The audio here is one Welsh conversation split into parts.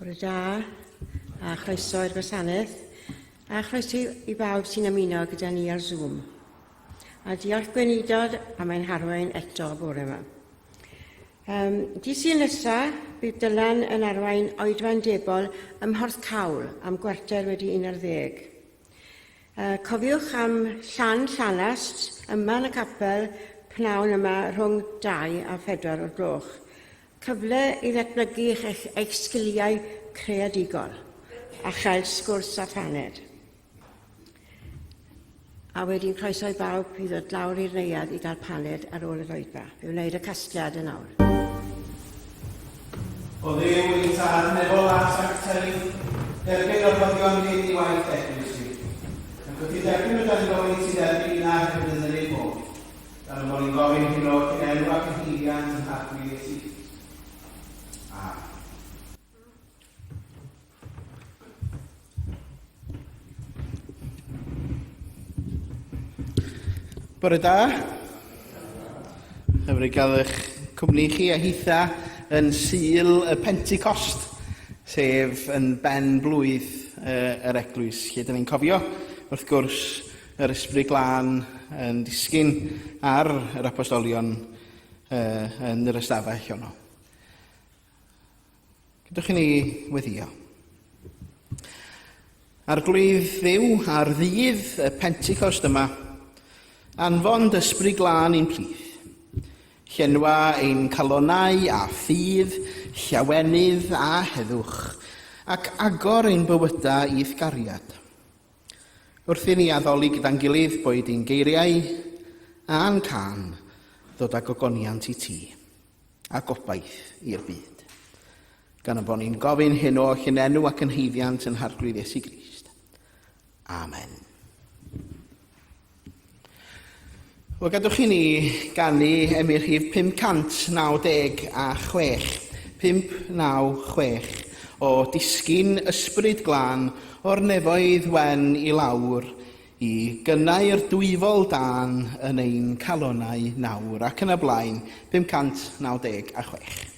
Bore da, a chroeso i'r gwasanaeth, a chroeso i bawb sy'n ymuno gyda ni ar Zoom. A diolch gweinidog am ein harwain eto bore yma. Dydd Sul nesaf, bydd Dylan yn arwain oedfaendebol ym Porthcawl am gwarter wedi 11. Cofiwch am llanast yma yn y capel pnawn yma rhwng 2 a 4 o'r gloch. Cyfle i ddatblygu eich sgiliau creadigol a chael sgwrs a phaned. A wedyn croeso i bawb i ddod lawr i'r neuadd i gael paned ar ôl yr Oedfa. Fe wneud y casgliad yn awr. O ddew i tad nefol a secretary, derbyn o'r foddion ddim i waith eglwys. Ac wrth i derbyn o dan gofyn sydd erbyn na hefyd yn yr ei bod. Dan y bod ni'n gofyn hyn o enw ac yn hyddiant yn hadwy Iesu. Bore da. Hyfryd gael eich cwmni chi a hitha yn Sul y Pentecost, sef yn ben blwydd yr eglwys. Lle dyn ni'n cofio, wrth gwrs, yr ysbryd glân yn disgyn ar yr apostolion yn yr ystafell honno. Gydwch chi ni weddio. Ar glwydd ddiw, ar ddydd y Pentecost yma, anfon ysbryd glân i'n plith. Llenwa ein calonau a ffydd, llawenydd a heddwch, ac agor ein bywyda i ithgariad. Wrth i ni addoli gyda'n gilydd boed ein geiriau a'n can ddod â gogoniant i ti, a gobaith i'r byd. Gan y bod ni'n gofyn hyn o llenenw ac yn heiddiant yn harglwydd Iesu Grist. Amen. Wel, gadwch chi ni ganu emyr rhif 596, 596, o disgyn ysbryd glân o'r nefoedd wen i lawr i gynnau'r dwyfol dan yn ein calonau nawr, ac yn y blaen 596.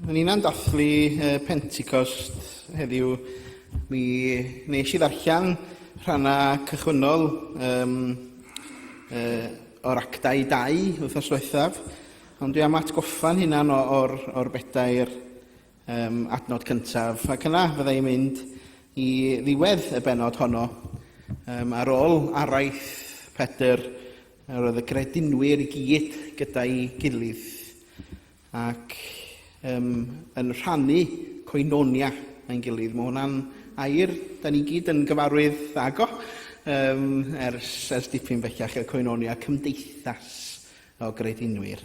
Yn unan dathlu Pentecost heddiw, mi nes I ddarllen rhannau cychwynnol o'r actau 2 wythnos diwethaf, ond dwi am atgoffa'n hunan o'r bedair adnod cyntaf, ac yna fyddai'n mynd I ddiwedd y benod honno ar ôl araith Pedr roedd y gredinwyr I gyd gyda'i gilydd ac yn rhannu coenonia a'n gilydd. Mae hwnna'n air, da ni gyd yn gyfarwydd ago ers dipyn bellach y coenonia cymdeithas o gredinwyr.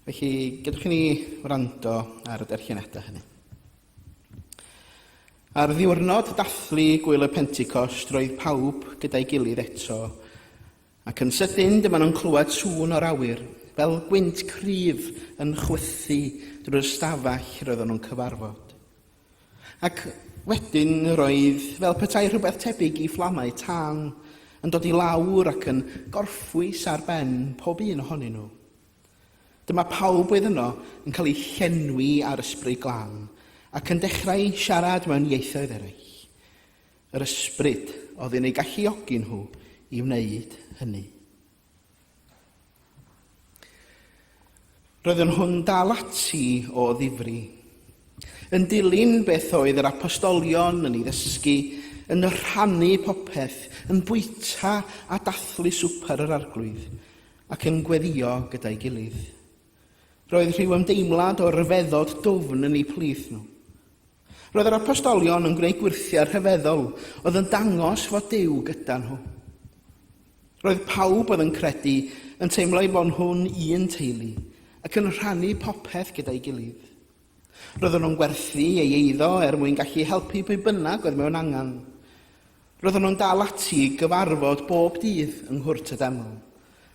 Felly, gadwch I ni wrando ar y darllenadau hynny. Ar ddiwrnod dathlu gwyl y Pentecost, roedd pawb gyda'i gilydd eto, ac yn sydyn dyma nhw'n clywed sŵn o'r awyr, fel gwynt cryf yn chwythu drwy'r stafell roedden nhw'n cyfarfod. Ac wedyn roedd fel petai rhywbeth tebyg I fflamau tân yn dod I lawr ac yn gorffwys ar ben pob un ohonyn nhw. Dyma pawb oedd yno yn cael eu llenwi ar ysbryd glân ac yn dechrau siarad mewn ieithoedd eraill. Yr ysbryd oedd yn ei galluogi nhw I wneud hynny. Roedden nhw'n dal ati o ddifri, yn dilyn beth oedd yr apostolion yn ei ddysgu, yn rhannu popeth, yn bwyta a dathlu swper yr arglwydd, ac yn gweddio gyda'i gilydd. Roedd rhyw ymdeimlad o ryfeddod dwfn yn eu plith nhw. Roedd yr apostolion yn gwneud gwirthiau rhyfeddol oedd yn dangos fod Duw gyda nhw. Roedd pawb oedd yn credu yn teimlo I bod nhw'n un teulu ac yn rhannu popeth gyda'i gilydd. Roedden nhw'n gwerthu ei eiddo mwyn gallu helpu pwy bynnag oedd mewn angan. Roedden nhw'n dal ati gyfarfod bob dydd yng Nghwrt y Deml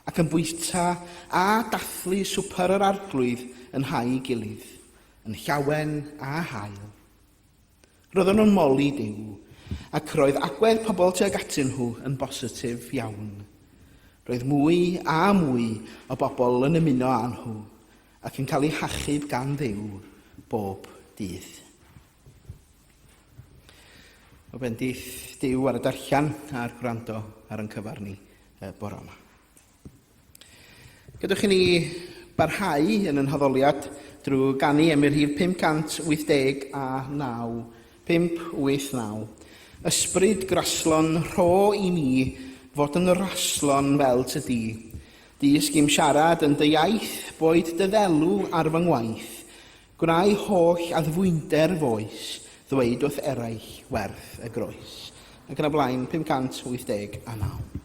ac yn bwyta a dathlu swper yr arglwydd yn hau gilydd, yn llawen a hael. Roedden nhw'n moli Duw ac roedd agwedd pobl tuag atyn nhw yn bositif iawn. Roedd mwy a mwy o bobl yn ymuno â nhw ac yn cael eu hachub gan Dduw bob dydd. O bendith Duw ar y darllian a'r gwrando ar yn cyfar ni bore yma. Gadwch I ni barhau yn yn hoddoliad drwy ganu am yr rhif 589, 589. Ysbryd graslon rho I mi fod yn raslon fel tydi. Disgym siarad yn dy iaith boed dy ddelw ar fy ngwaith. Gwna'i holl addfwynder foes, ddweud wrth eraill werth y groes. Ac yn y blaen, 589.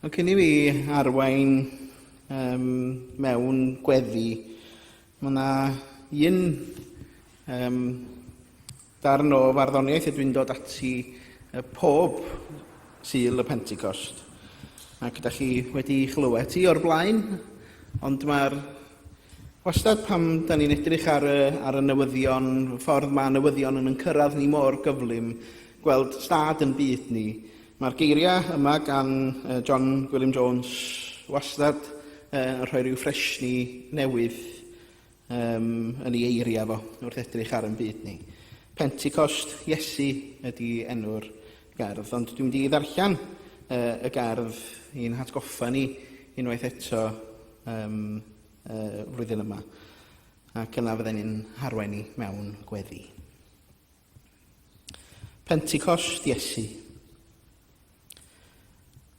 Ond cyn I fi arwain mewn gweddi, mae yna un darn o farddoniaeth ydw i'n dod ati pob Sul y Pentecost. Ac ydych chi wedi chlywed hi o'r blaen, ond mae'r wastad pam da ni'n edrych ar y newyddion, ffordd mae newyddion yn cyrraedd ni mor gyflym, gweld stad yn byd ni. Mae'r geiriau yma gan John William Jones wastad yn rhoi rhyw ffresni newydd yn ei eiriau fo wrth edrych ar yn byd ni. Pentecost Iesu ydy enw'r gerdd, ond dwi'n mynd I ddarllen y gerdd i'n hatgoffa ni unwaith eto flwyddyn yma. Ac yna fydden ni'n harwain ni mewn gweddi. Pentecost Iesu.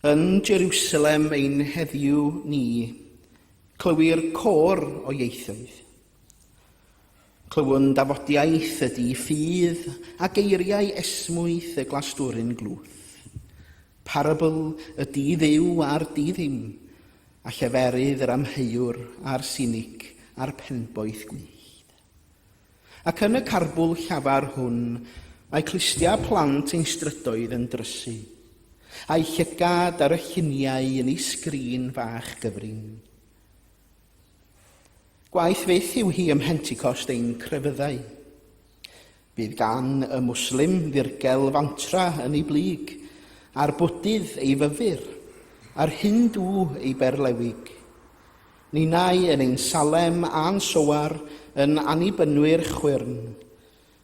Yn Jerusalem ein heddiw ni, clywir côr o ieithoedd. Clywwn dafodiaeth ydy ffydd a geiriau esmwyth y glastwrin glwth. Parabl y di-dduw a'r di-ddim, a lleferydd yr amheuwr a'r sinig a'r penboeth gwyllt. Ac yn y carbwl llafar hwn, mae clustia plant ein strydoedd yn drysu, a'i llygad ar y lluniau yn ei sgrin fach gyfrin. Gwaith beth yw hi ym Pentecost ein crefyddau. Bydd gan y Mwslim ddirgel fantra yn ei blig, a'r bwdydd ei fyfyr, a'r Hindw ei berlewig. Ninnau yn ein Salem a'n Sowar yn annibynwyr chwyrn,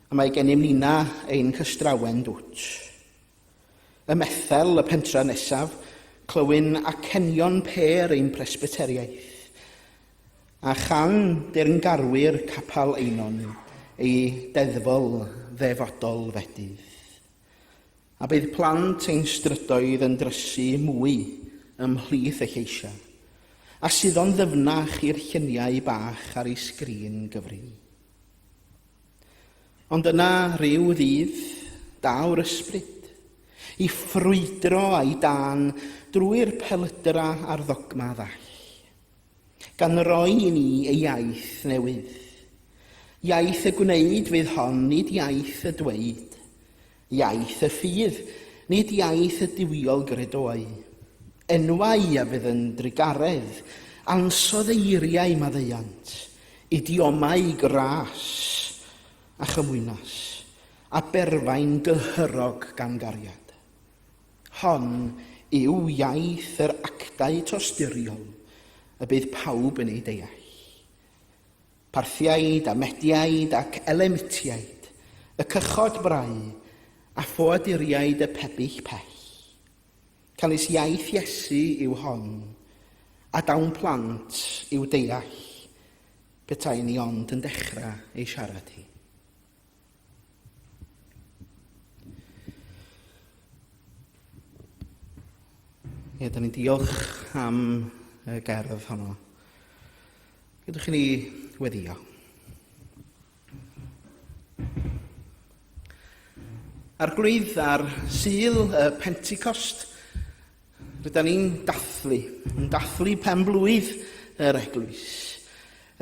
a mae gennym nina ein cystrawen dwt. Y Methel, y pentra nesaf, clywyn acenion per ein presbyteriaeth, a chan deryngarwyr capal einon ei deddfol ddefodol fedydd. A bydd plant ein strydoedd yn drysu mwy ymhlith y lleisia, a sydd o'n ddyfnach i'r lluniau bach ar ei sgrin gyfrin. Ond yna rhyw ddydd, daw'r ysbryd, I ffrwydro a'i dan drwy'r pelydra a'r ddogma ddall, gan roi I ni ei iaith newydd. Iaith y gwneud fydd hon, nid iaith y dweud. Iaith y ffydd, nid iaith y diwiol gredoau. Enwau a fydd yn drigaredd, ansodd eiriau maddeuant, idiomau gras a chymwynas, a berfain gyhyrog gan gariad. Hon yw iaith yr actau tosturiol, y bydd pawb yn ei deall. Parthiaid a mediaid ac elemitiaid, y cychod brau, a ffoaduriaid y pebyll pell. Canis iaith Iesu yw hon, a dawn plant yw deall, petai ni ond yn dechrau ei siarad hi. Da ni'n diolch am y gerdd honno. Gydwch ni weddio. Arglwydd ar Sul y Pentecost, rydyn ni'n dathlu penblwydd yr eglwys,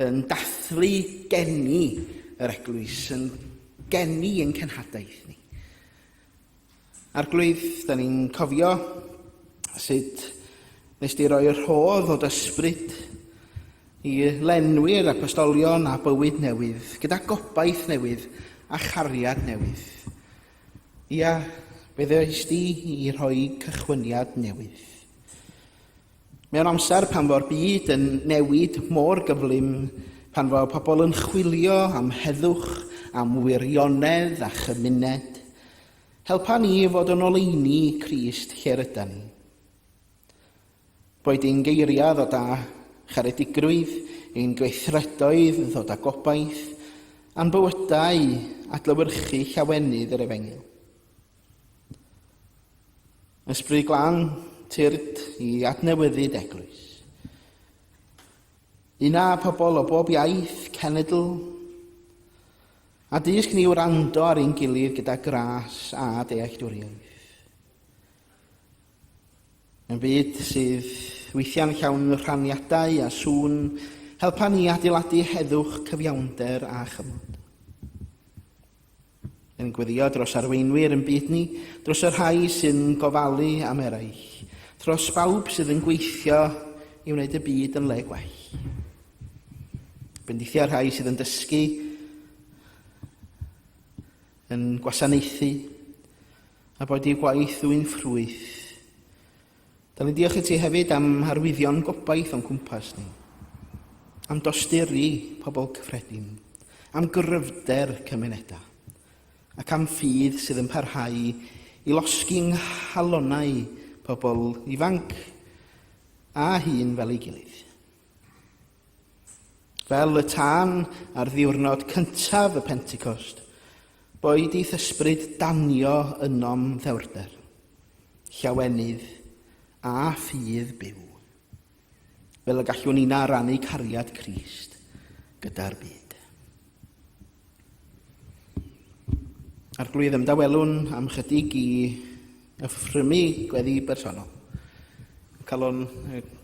yn dathlu geni yr eglwys, yn geni ein cenhadaeth ni. Arglwydd, da ni'n cofio sut nes di roi'r rhodd o ysbryd I lenwi'r apostolion a bywyd newydd, gyda gobaith newydd a chariad newydd. Ia, byddeis di I rhoi cychwyniad newydd. Mewn amser pan fo'r byd yn newid mor gyflym, pan fo pobl yn chwilio am heddwch, am wirionedd a chymuned, helpa ni fod yn oleini Crist lle rydyn ni. Boed ein geiriau ddod â charedigrwydd, ein gweithredoedd ddod â gobaith, a'n bywydau adlewyrchu llawenydd yr efengil. Ysbryd glân tyrd I adnewyddyd eglwys. Una pobl o bob iaith, cenedl, a dysg ni wrando ar ein gilydd gyda gras a dealltwriaeth. Yn byd sydd weithiau'n llawn rhaniadau a sŵn, helpa ni adeiladu heddwch, cyfiawnder a chymod. Yn gweddio dros arweinwyr yn byd ni, dros y rhai sy'n gofalu am eraill, dros bawb sydd yn gweithio i wneud y byd yn le gwell. Bendithio rhai sydd yn dysgu, yn gwasanaethu, a bod i'w gwaith ddwy'n ffrwyth. Dylwn diolch i ti hefyd am arwyddion gobaith o'n cwmpas ni, am dosturi pobl cyffredin, am gryfder cymunedau, ac am ffydd sydd yn parhau i losgi'n halonau pobl ifanc a hyn fel ei gilydd. Fel y tân ar ddiwrnod cyntaf y Pentecost, boed i'th ysbryd danio ynom ddewrder, llawenydd a ffydd byw, fel y gallwn ni'n rannu cariad Crist gyda'r byd. Arglwydd ymdawelwn am chydig i yffrymu gweddi bersonol. Calon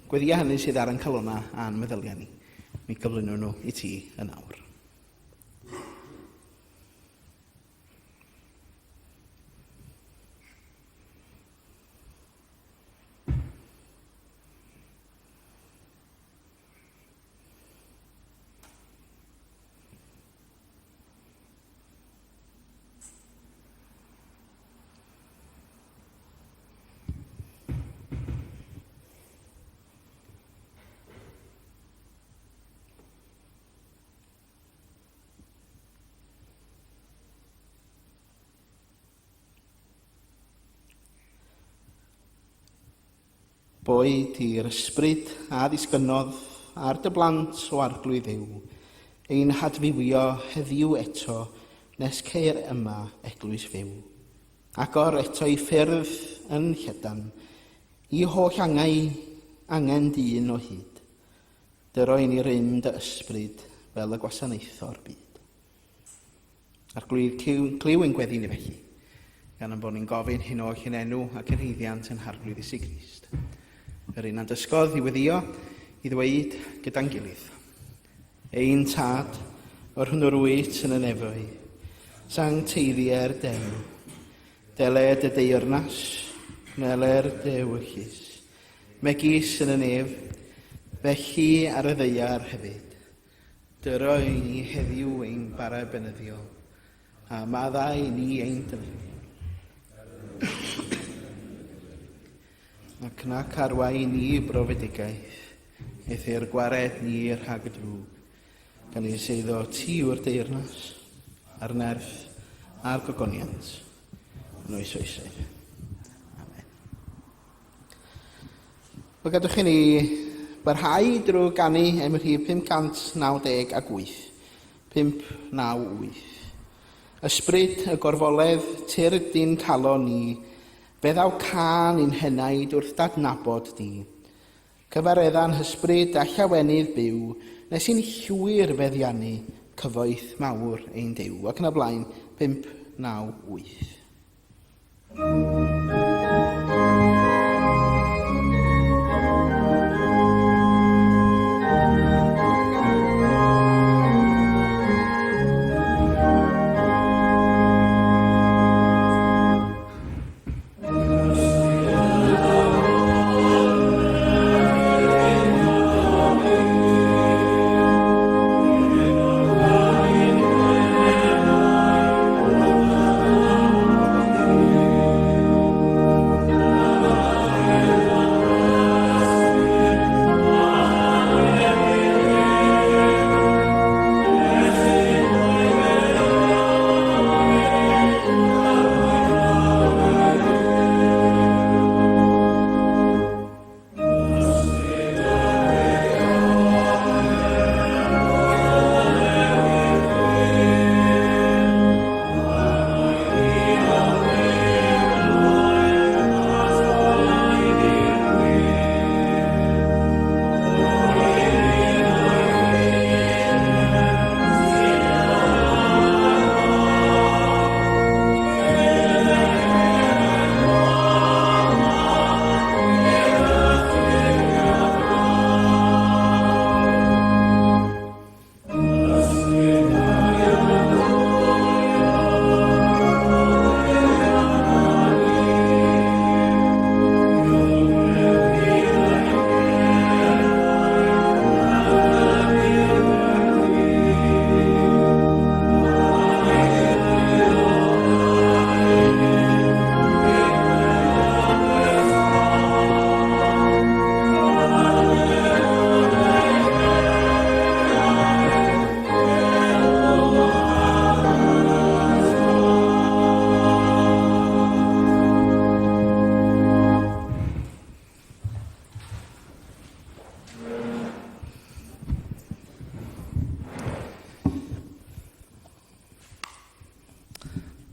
gweddiau hynny sydd ar yn calona a'n meddyliau ni. Mi gyflwyno nhw i ti yn awr. Boed i'r ysbryd a ddisgynnodd ar dy blant o arglwydd Dduw, ein hadfywio heddiw eto nes ceir yma eglwys fyw. Agor eto i ffyrdd yn Llydan, i holl angen dyn o hyd. Dyro i ni rym dy ysbryd fel y gwasanaetho'r byd. Arglwydd cliw yn gweddi ni felly, gan am bod ni'n gofyn hyn oll yn enw ac yn heiddiant yn harglwydd Iesu Grist. Yr un a'n dysgodd i weddio i ddweud gyda'n gilydd. Ein tad o'r hwnnw'r wyt yn y nefoedd, sang teiriau'r dew, deled y deyrnas, neler dewyllus, megis yn y nef, felly ar y ddeiar hefyd. Dyro i ni heddiw ein bara benyddiol, a maddau ni ein dylunio. Ac nac arwain ni brofedigaeth, eithyr gwared ni rhag y drwg, gan ei seiddo ti yw'r deyrnas, a'r nerth, a'r gogoniant, yn oes oesau. Amen. Wel, gadwch chi ni barhau drwy ganu am rhif 598, 598. Ysbryd y gorfoledd turdyn calon ni, beddaw can i'n henaid wrth dadnabod di. Cyfaredda'n hysbryd a llawenydd byw, nes i'n llwyr feddiannu cyfoeth mawr ein Duw. Ac yn y blaen, 598.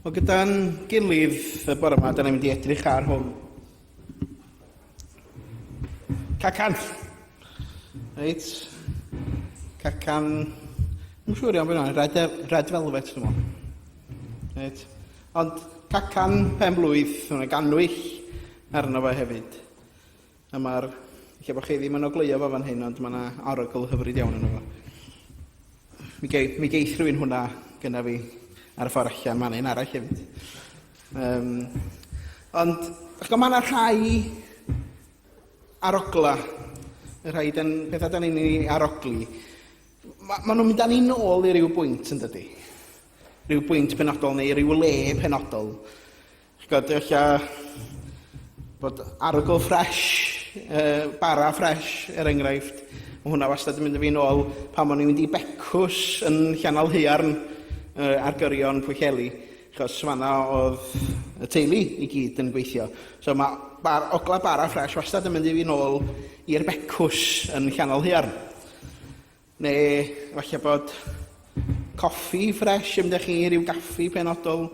O gyda'n gilydd y bore yma, da ni'n mynd i edrych ar hwn. Cacan. Reit. Cacan. Dwi'n siŵr iawn bod yna. Red velvet, dwi'n meddwl. Reit. Ond cacan pen-blwydd, mae'n ganwyll arno fe hefyd. A mae'r... Lle bod chi ddim yn ogleuo fo fan hyn, ond mae yna orogl hyfryd iawn yn efo. Mi geith rhywun hwnna gyda fi ar y ffordd allan, mae'n un arall hefyd. Ond, mae yna rhai arogla, pethau da ni'n ei aroglu. Mae nhw'n mynd â ni nôl i ryw bwynt yn dydi. Ryw bwynt penodol neu ryw le penodol. Dwi'n bod arogl ffres, bara ffres, enghraifft, mae hwnna wastad yn mynd â fi nôl pan o'n i'n mynd i becws yn Llanal Haearn ar gyrion Pwycheli, achos fan'na oedd y teulu i gyd yn gweithio. So mae ogla bara ffres wastad yn mynd i fi nôl i'r becws yn Llanal Haearn. Neu falle bod coffi ffres yn mynd â chi i ryw gaffi penodol,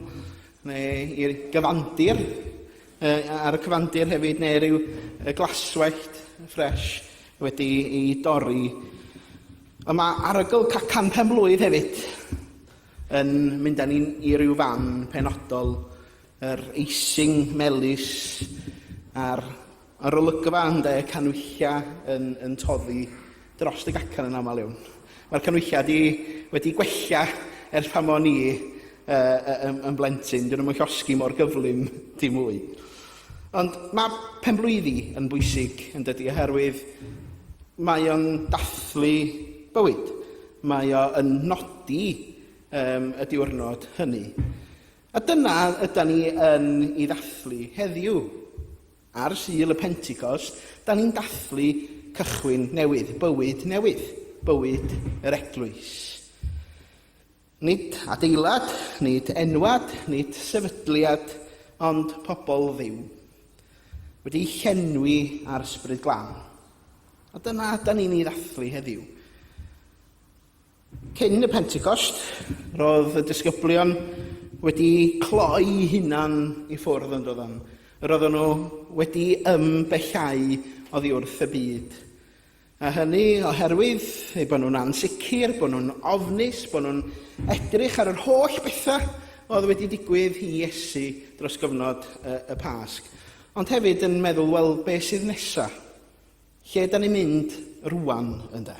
neu i'r gyfandir, ar y cyfandir hefyd, neu ryw glaswellt ffres wedi ei dorri. A mae arogl cacan pen-blwydd hefyd yn mynd â ni i ryw fan penodol, yr eising melys a'r olygfa ynde, canwylla yn toddi dros y gacan yn aml iawn. Mae'r canwylla wedi gwella ers pan o'n i yn blentyn, dyn nhw'n llosgi mor gyflym di mwy. Ond mae pen-blwyddi yn bwysig yn dydi, oherwydd mae o'n dathlu bywyd. Mae o'n nodi y diwrnod hynny. A dyna ydyn ni yn ei ddathlu heddiw. Ar Sul y Pentecost, da ni'n dathlu cychwyn newydd, bywyd yr eglwys. Nid adeilad, nid enwad, nid sefydliad, ond pobl Dduw. Wedi llenwi ar ysbryd glân. A dyna da ni'n ei ddathlu heddiw. Cyn y Pentecost, roedd y disgyblion wedi cloi hunan i ffwrdd yn dod. Roedden nhw wedi ymbellau oddi wrth y byd. A hynny oherwydd ei bod nhw'n ansicr, bod nhw'n ofnus, bod nhw'n edrych ar yr holl bethau oedd wedi digwydd i Iesu dros gyfnod y Pasg. Ond hefyd yn meddwl, wel, be sydd nesaf? Lle da ni'n mynd rwan ynde?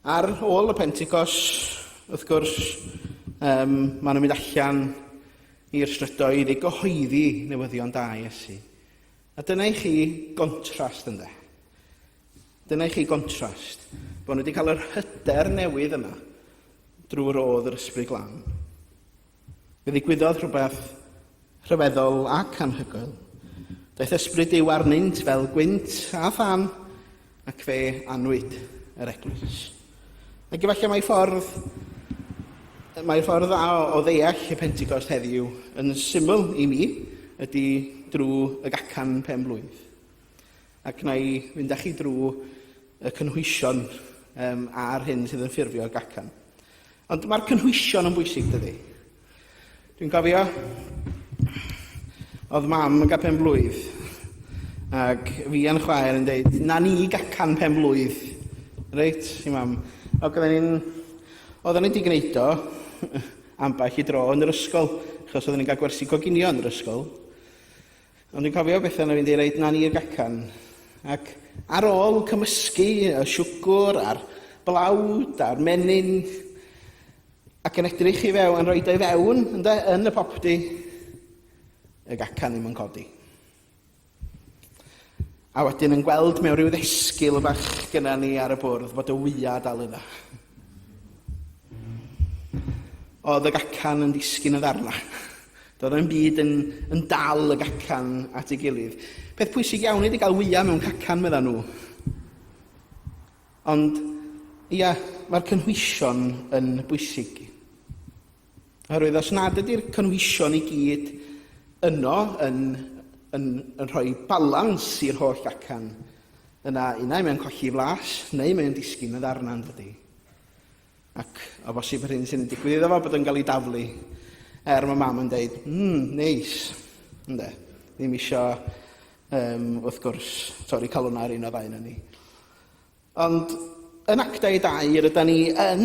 Ar ôl y Pentecost, wrth gwrs, maen nhw'n mynd allan i'r strydoedd i gyhoeddi newyddion da Iesu. A dyna i chi gontrast ynde? Dyna i chi gontrast, bod nhw wedi cael yr hyder newydd yma drwy'r rodd yr ysbryd glân. Fe ddigwyddodd rhywbeth rhyfeddol ac anhygoel. Daeth ysbryd Duw arnynt fel gwynt a than, ac fe anwyd yr eglwys. Ac efallai mae'r ffordd dda o ddeall y Pentecost heddiw yn syml i mi ydy drwy y gacan pen-blwydd. Ac na i fynd â chi drwy y cynhwysion ar hyn sydd yn ffurfio'r gacan. Ond mae'r cynhwysion yn bwysig dydi. Dwi'n cofio, oedd mam yn cael pen-blwydd, ac fi a'n chwaer yn dweud, na ni gacan pen-blwydd. Reit, i mam. Oedden ni wedi gwneud o ambell i dro yn yr ysgol, achos oedden ni'n cael gwersi coginio yn yr ysgol. Ond dwi'n cofio beth yna fi'n dweud, na ni'r gacan. Ac ar ôl cymysgu y siwgr a'r blawd a'r menyn, ac yn edrych i fewn, yn rhoi o i fewn yn y popdy, y gacan ddim yn codi. A wedyn yn gweld mewn rhyw ddesgyl bach gyda ni ar y bwrdd bod y wya dal yna. Oedd y gacan yn disgyn y ddarna. Doedd yn byd yn dal y gacan at ei gilydd. Peth pwysig iawn ydy gael wya mewn cacan medda nhw. Ond, ia, mae'r cynhwysion yn bwysig. Oherwydd os nad ydy'r cynhwysion i gyd yno yn rhoi balans i'r holl gacan, yna unai mae'n colli flas, neu mae'n disgyn y ddarna yn dydi. Ac o bosib yr hyn sy'n digwydd iddo fo bod yn cael ei daflu, Mae mam yn dweud, neis. Ynde? Ddim isio, wrth gwrs, torri calon ar un o ddau na ni. Ond yn Actau 2, rydyn ni yn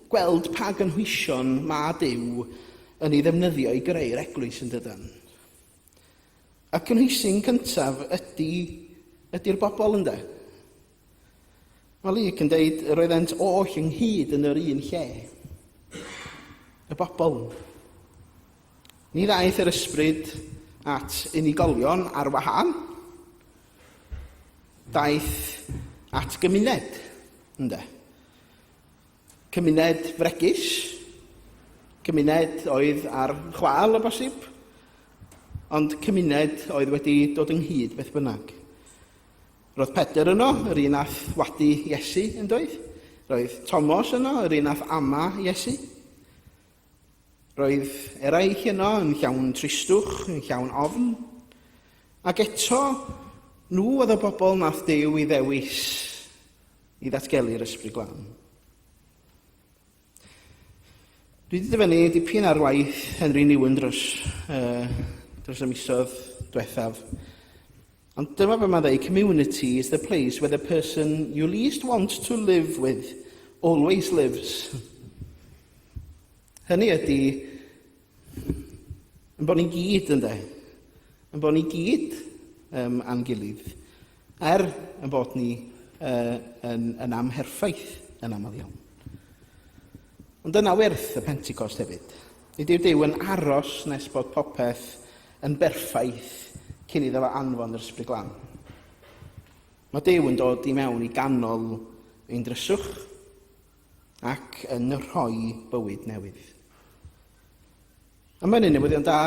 gweld pa gynhwysion mae Duw yn ei ddefnyddio i greu'r eglwys yn dydyn. A cynhwysyn cyntaf ydy'r bobl ynde. Mae Luc yn dweud roeddent oll ynghyd yn yr un lle. Y bobl. Ni ddaeth yr ysbryd at unigolion ar wahân. Daeth at gymuned, ynde. Cymuned fregus, cymuned oedd ar chwal o bosib, ond cymuned oedd wedi dod ynghyd beth bynnag. Roedd Pedr yno, yr un nath wadu Iesu yn doedd. Roedd Thomas yno, yr un nath ama Iesu. Roedd eraill yno yn llawn tristwch, yn llawn ofn. Ac eto, nhw oedd y bobl nath Duw i ddewis i ddatgelu'r ysbryd glân. Dwi wedi dyfynnu dipyn ar waith Henry Newen dros y misoedd diwethaf. Ond dyma be mae'n dweud, community is the place where the person you least want to live with always lives. Hynny ydy, yn bod ni'n gyd ynde, yn bod ni'n gyd a'n gilydd, yn bod ni yn amherffaith yn aml iawn. Ond dyna werth y Pentecost hefyd. Nid yw'r Duw yn aros nes bod popeth yn berffaith cyn iddo fe anfon yr ysbryd glân. Mae Duw yn dod i mewn i ganol ein dryswch ac yn rhoi bywyd newydd. A mae'n un newyddion da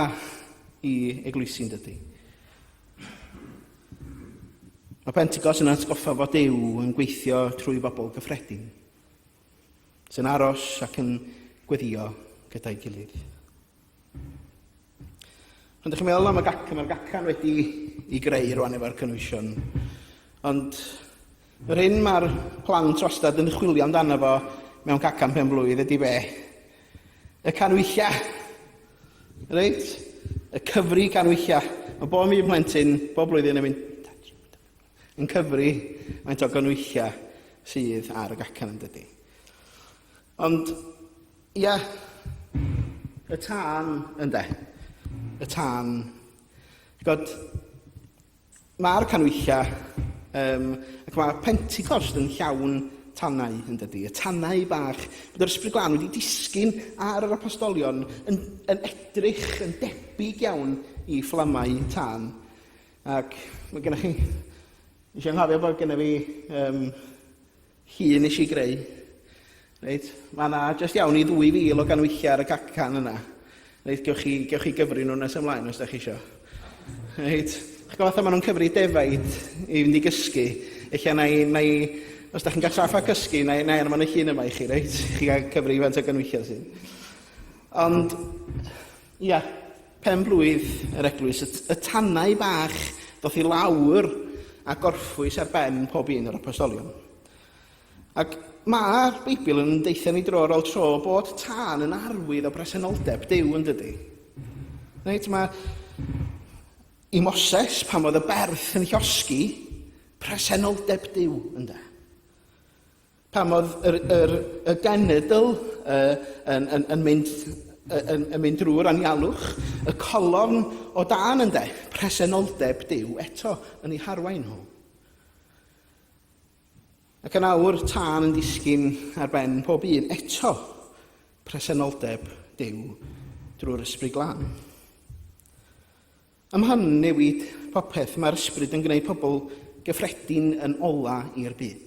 i eglwysi yn dydy. Mae Pentecost yn atgoffa fod Duw yn gweithio trwy bobl gyffredin, sy'n aros ac yn gweddio gyda'i gilydd. Ond ydych chi'n meddwl am mae'r gacan wedi i greu rwan efo'r cynwysion. Ond yr hyn mae'r plant wastad yn chwilio amdano fo mewn cacan pen-blwydd ydy be? Y canwylla. Reit? Y cyfri canwylla. Mae bob mi plentyn, bob blwyddyn yn cyfri faint o ganwylla sydd ar y gacan yn dydy. Ond, ia, y tân ynde, y tân, god, mae'r canwylla, ac mae Pentecost yn llawn tannau yn dydy, y tannau bach, bod yr ysbryd glân wedi disgyn ar yr apostolion yn edrych, yn debyg iawn i fflamau tân. Ac mae gennych chi, eisiau nghofio bod gennych fi hun eisiau greu. Reit? Mae yna jyst iawn i 2,000 o ganwylla ar y cacan yna. Reit? Gewch chi gyfri nhw nes ymlaen os da chi isio. Reit? Ch'ch fatha maen nhw'n cyfri defaid i fynd i gysgu. Os da chi'n cael traffa cysgu, na ma'n y llun yma i chi, reit? Chi gael cyfri i fant o ganwylla sy'n. Ond, ia, pen blwydd yr eglwys, y tannau bach ddoth i lawr a gorffwys ar ben pob un o'r apostolion. Ac mae'r Beibl yn deithio ni dro ar ôl tro bod tân yn arwydd o bresenoldeb Duw yn dydy. Reit, mae i Moses, pan oedd y berth yn llosgi, presenoldeb Duw ynde. Pan oedd y genedl yn mynd drwy'r anialwch, y colofn o dan ynde, presenoldeb Duw eto yn ei harwain nhw. Ac yn awr tân yn disgyn ar ben pob un eto presenoldeb Duw drwy'r ysbryd glân. Am hyn newid popeth mae'r ysbryd yn gwneud pobl gyffredin yn ola i'r byd.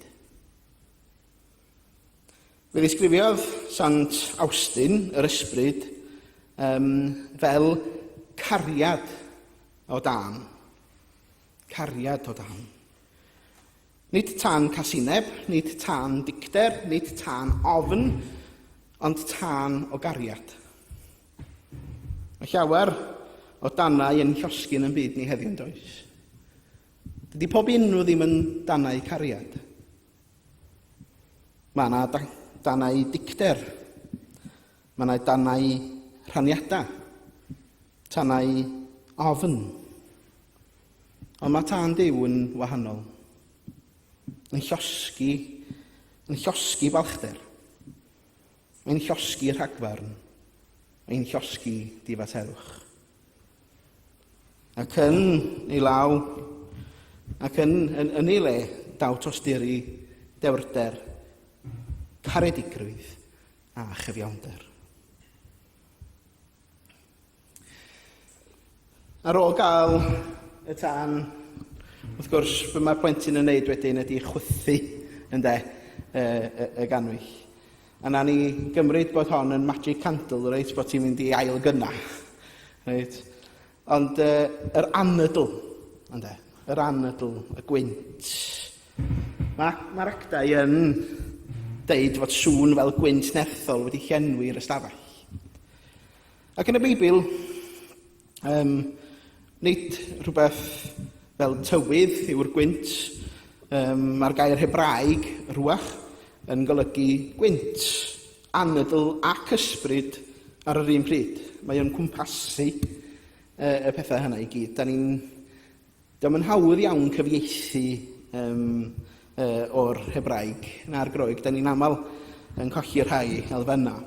Fe ddisgrifiodd Sant Austin yr ysbryd fel cariad o dan. Cariad o dan. Nid tân casineb, nid tân dicter, nid tân ofn, ond tân o gariad. Mae llawer o danau yn llosgyn yn byd ni heddiw yn does. Dydy pob un nhw ddim yn danau cariad. Mae yna danau dicter. Mae yna danau rhaniadau. tanau ofn. Ond mae tân Duw yn wahanol. Yn llosgi balchder. Mae'n llosgi rhagfarn. Mae'n llosgi difaterwch. Ac yn ei law, ac yn ei le, daw tosturi, dewrder, caredigrwydd a chyfiawnder. Ar ôl gael y tân, wrth gwrs, be mae'r plentyn yn neud wedyn ydy chwythu y ganwyll. A na ni gymryd bod hon yn magic candle, reit, bod ti'n mynd i ail gynna. Reit. Ond yr anadl, yr anadl, y gwynt. Mae'r actau yn deud fod sŵn fel gwynt nerthol wedi llenwi'r ystafell. Ac yn y Beibl, nid rhywbeth fel tywydd yw'r gwynt. Mae'r gair Hebraeg, rwach, yn golygu gwynt, anadl ac ysbryd ar yr un pryd. Mae o'n cwmpasu y pethau hynna i gyd. Diolch yn hawdd iawn cyfieithu o'r Hebraeg na'r Groeg. Da ni'n aml yn colli rhai elfennau.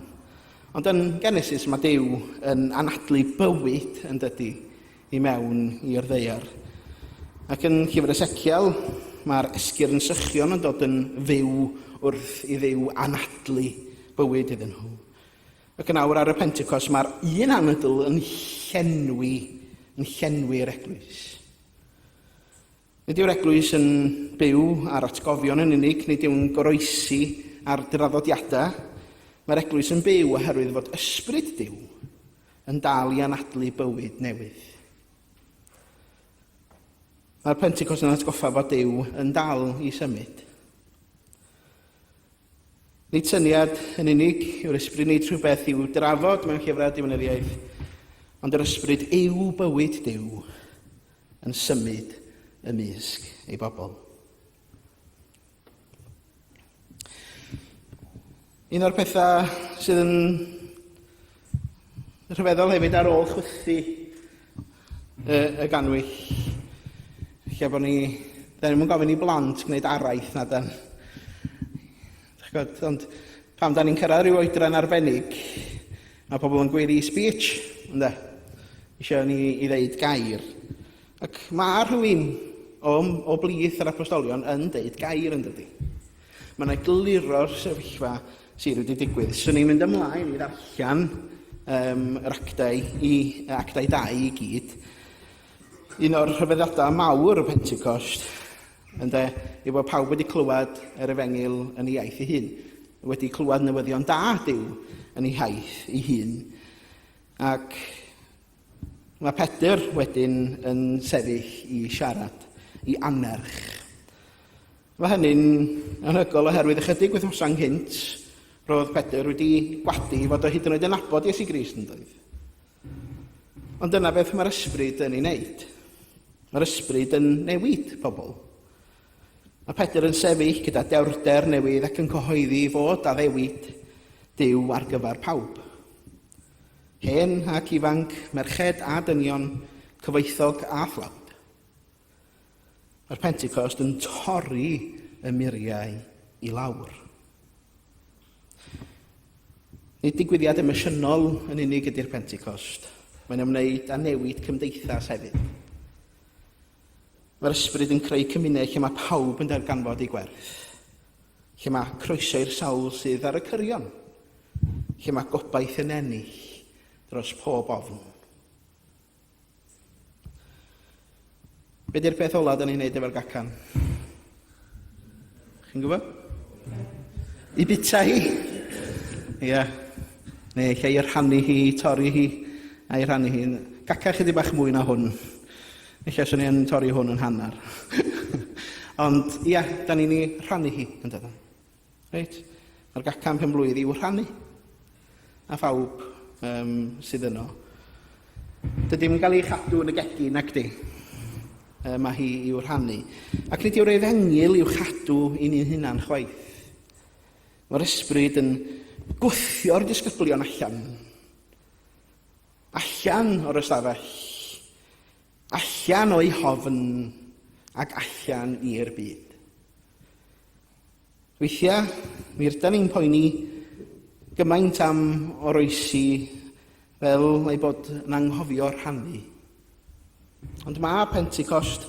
Ond yn Genesis mae Duw yn anadlu bywyd yn dydy i mewn i'r ddaear. Ac yn llyfr Esekiel, mae'r esgyrn sychion yn dod yn fyw wrth i Dduw anadlu bywyd iddyn nhw. Ac yn awr ar y Pentecost, mae'r un anadl yn llenwi'r eglwys. Nid yw'r eglwys yn byw ar atgofion yn unig, nid yw'n goroesi ar draddodiadau. Mae'r eglwys yn byw oherwydd fod ysbryd Duw yn dal i anadlu bywyd newydd. Mae'r Pentecost yn atgoffa fod Duw yn dal i symud. Nid syniad yn unig yw'r ysbryd nid rhywbeth i'w drafod mewn llyfrau diwinyddiaeth, ond yr ysbryd yw bywyd Duw yn symud ymysg ei bobl. Un o'r pethau sydd yn rhyfeddol hefyd ar ôl chwythu y ganwyll, lle bod ni, da ni'n gofyn i blant gwneud araith na dan. Ond pam da ni'n cyrraedd rhyw oedran arbennig, mae pobl yn gweiri speech, eisiau ni i ddeud gair. Ac mae rhywun o blith yr apostolion yn deud gair yn dydy. Mae yna gliro'r sefyllfa sydd wedi digwydd. So ni'n mynd ymlaen i ddarllen yr actau 2 i gyd. Un o'r rhyfeddadau mawr y Pentecost, i bod pawb wedi clywed yr Efengil yn ei iaith ei hun, wedi clywed newyddion da Duw yn ei haith ei hun. Ac mae Pedr wedyn yn sefyll i siarad, i anerch. Mae hynny'n anhygol oherwydd ychydig wythnosau nghynt, roedd Pedr wedi gwadu fod o hyd yn oed yn nabod Iesu Grist yn doedd. Ond dyna beth mae'r ysbryd yn ei wneud. Mae'r ysbryd yn newid pobl. Mae Pedr yn sefyll gyda dewrder newydd ac yn cyhoeddi fod a ddewid Duw ar gyfer pawb. Hen ac ifanc, merched a dynion, cyfoethog a thlawd. Mae'r Pentecost yn torri y muriau i lawr. Nid digwyddiad emosiynol yn unig ydy'r Pentecost. Mae'n ymwneud â newid cymdeithas hefyd. Mae'r ysbryd yn creu cymuned lle mae pawb yn darganfod ei gwerth. Lle mae croeso i'r sawl sydd ar y cyrion. Lle mae gobaith yn ennill dros pob ofn. Be di'r peth ola da ni'n neud efo'r gacan? Chi'n gwybod? I bita hi. Ia. Neu lle i rhannu hi, torri hi, a'i rhannu hi. Gaca chydig bach mwy na hwn. Ella swn i'n torri hwn yn hanner. Ond, ia, da ni'n ei rhannu hi, yn dydyn. Reit? Mae'r gacan pen blwydd i'w rhannu. A phawb sydd yno. Dydy'n cael ei chadw yn y gegin ac di. Mae hi i'w rhannu. Ac nid yw'r Efengil i'w chadw i ni'n hunan chwaith. Mae'r ysbryd yn gwthio'r disgyblion allan allan o'r ystafell, allan o'i hofn ac allan i'r byd. Weithiau, mi ydyn ni'n poeni gymaint am oroesi fel ei bod yn anghofio rhannu. Ond mae Pentecost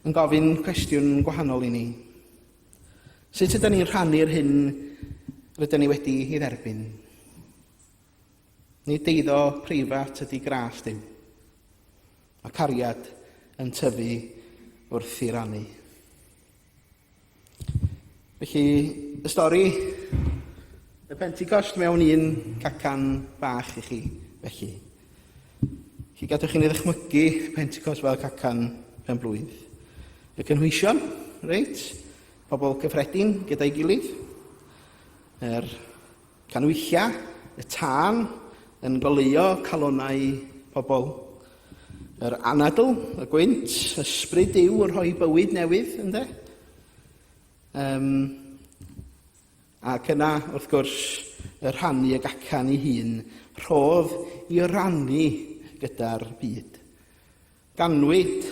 yn gofyn cwestiwn gwahanol i ni. Sut ydyn ni'n rhannu'r hyn rydyn ni wedi ei dderbyn? Nid eiddo preifat ydy gras Duw. Mae cariad yn tyfu wrth i rannu. Felly, y stori y Pentecost mewn un cacan bach i chi, felly. Felly gadwch chi'n ei ddychmygu Pentecost fel cacan pen-blwydd. Y cynhwysion, reit, pobl cyffredin gyda'i gilydd. Yr canwylla, y tân, yn goleuo calonnau pobl. Yr anadl, y gwynt, ysbryd Duw yn rhoi bywyd newydd, ynde? Ac yna, wrth gwrs, y rhannu y gacan ei hun, rhodd i rannu gyda'r byd. Ganwyd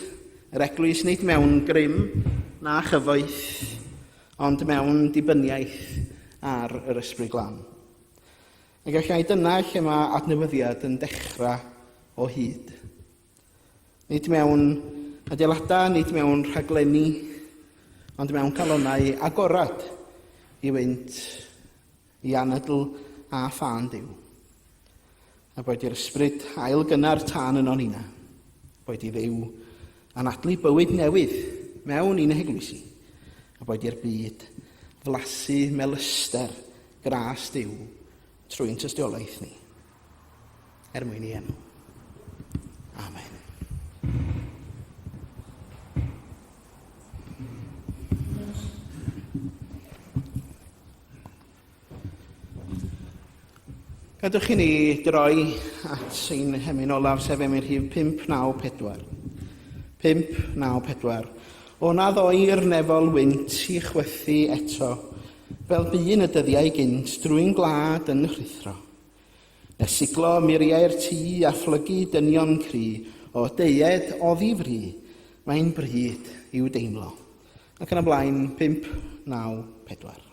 yr eglwys nid mewn grym na chyfoeth, ond mewn dibyniaeth ar yr ysbryd glân. Ac allai dyna lle mae adnewyddiad yn dechrau o hyd. Nid mewn adeiladau, nid mewn rhaglenni, ond mewn calonnau agorad i wynt i anadl a ffan Duw. A boed i'r ysbryd ail gynnar tân yn onina. Boed i Dduw anadlu bywyd newydd mewn un eglwysi. A boed i'r byd flasu melyster gras Duw trwy'n tystiolaeth ni. Mwyn i enw. Amen. Gadwch chi ni droi at ein hemyn olaf sef emyr rhif 594. 594. O na ddoi'r nefol wynt i chwythu eto, fel byn y dyddiau gynt drwy'n glad yn rhithro. Nesiglo muriau'r tŷ a phlygu dynion cry, o deied o ddifri, mae'n bryd i'w deimlo. Ac yn y blaen, 594.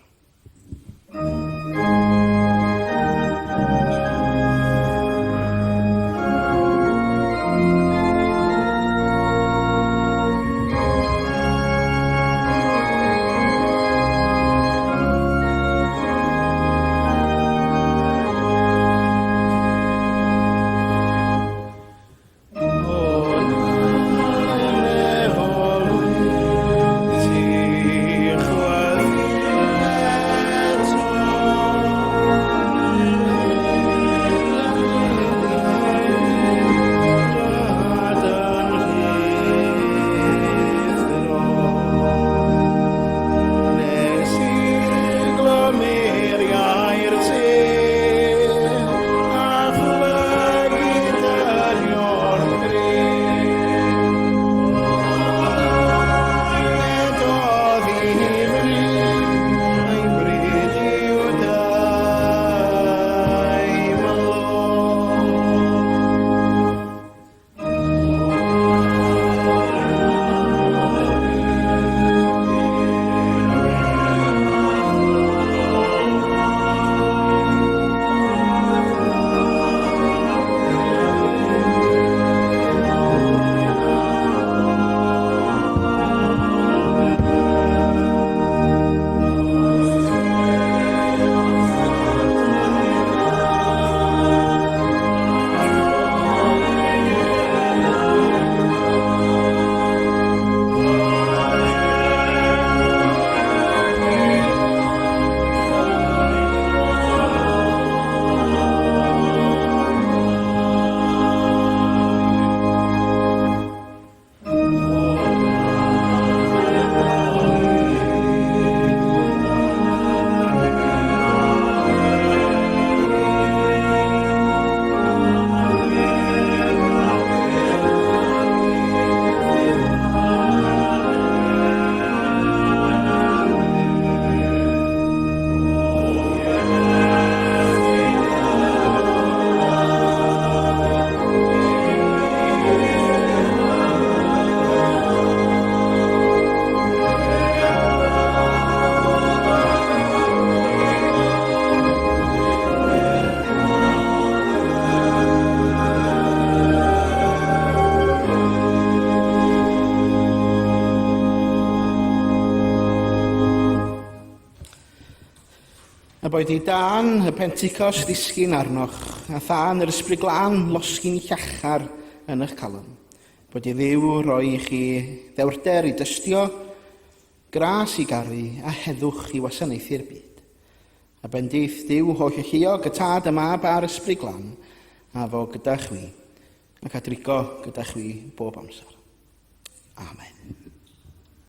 A boed i dan y Pentecost ddisgyn arnoch, a than yr ysbryd glân losgyn i llachar yn eich calon. Bod i Dduw roi i chi ddewrder i dystio, gras i garu a heddwch i wasanaethu'r byd. A bendith Dduw holl eich hiog y tad y mab a'r ysbryd glân, a fo gyda chwi, ac a drigo gyda chwi bob amser. Amen.